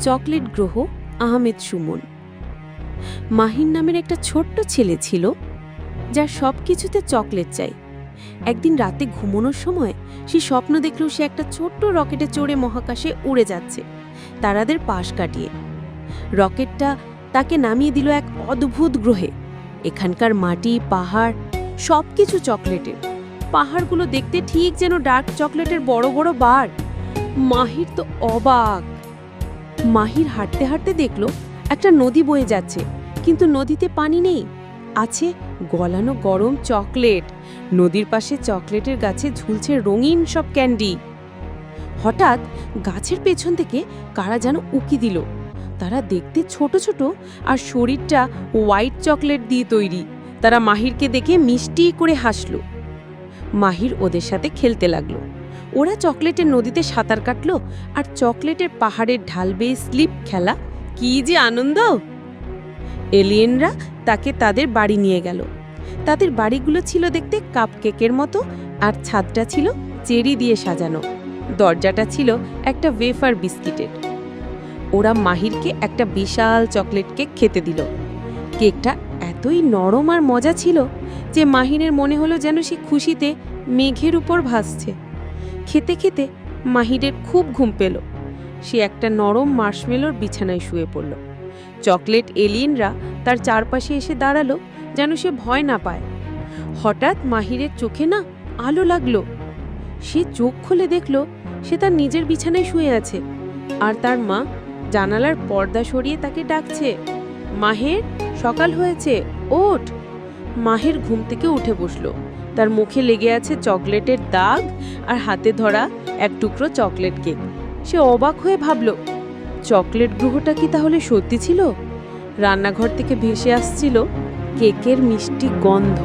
Chocolate গ্রহ আহমেদ সুমন। মাহির নামের একটা ছোট্ট ছেলে ছিল, যার সব কিছুতে চকলেট চাই। একদিন রাতে ঘুমানোর সময় সে স্বপ্ন দেখল সে একটা ছোট্ট রকেটে চড়ে মহাকাশে উড়ে যাচ্ছে, তারাদের পাশ কাটিয়ে। রকেটটা তাকে নামিয়ে দিল এক অদ্ভুত গ্রহে। এখানকার মাটি, পাহাড় সব কিছু চকলেটের। পাহাড়গুলো দেখতে ঠিক যেন ডার্ক চকলেটের বড় বড় বার। মাহির তো অবাক। মাহির হাঁটতে হাঁটতে দেখল একটা নদী বয়ে যাচ্ছে, কিন্তু নদীতে পানি নেই, আছে গলানো গরম চকলেট। নদীর পাশে চকলেটের গাছে ঝুলছে রঙিন সব ক্যান্ডি। হঠাৎ গাছের পেছন থেকে কারা যেন উকি দিল। তারা দেখতে ছোট ছোট, আর শরীরটা হোয়াইট চকলেট দিয়ে তৈরি। তারা মাহিরকে দেখে মিষ্টি করে হাসল। মাহির ওদের সাথে খেলতে লাগলো। ওরা চকলেটের নদীতে সাঁতার কাটলো, আর চকলেটের পাহাড়ের ঢাল বেয়ে স্লিপ খেলা। কি যে আনন্দ! এলিয়েনরা তাকে তাদের বাড়ি নিয়ে গেল। তাদের বাড়িগুলো ছিল দেখতে কাপকেকের মতো, আর ছাদটা ছিল চেরি দিয়ে সাজানো। দরজাটা ছিল একটা ওয়েফার বিস্কিটের। ওরা মাহিরকে একটা বিশাল চকলেট কেক খেতে দিল। কেকটা এতই নরম আর মজা ছিল যে মাহিরের মনে হলো যেন সে খুশিতে মেঘের উপর ভাসছে। খেতে খেতে মাহিরের খুব ঘুম পেল। সে একটা নরম মার্শমেলোর বিছানায় শুয়ে পড়ল। চকলেট এলিয়েনরা তার চারপাশে এসে দাঁড়ালো যেন সে ভয় না পায়। হঠাৎ মাহিরের চোখে না আলো লাগলো। সে চোখ খুলে দেখল সে তার নিজের বিছানায় শুয়ে আছে, আর তার মা জানালার পর্দা সরিয়ে তাকে ডাকছে, মাহের, সকাল হয়েছে, ওঠ। মাহের ঘুম থেকে উঠে বসল। তার মুখে লেগে আছে চকলেটের দাগ, আর হাতে ধরা এক টুকরো চকলেট কেক। সে অবাক হয়ে ভাবল, চকলেট গ্রহটা কি তাহলে সত্যি ছিল? রান্নাঘর থেকে ভেসে আসছিল কেকের মিষ্টি গন্ধ।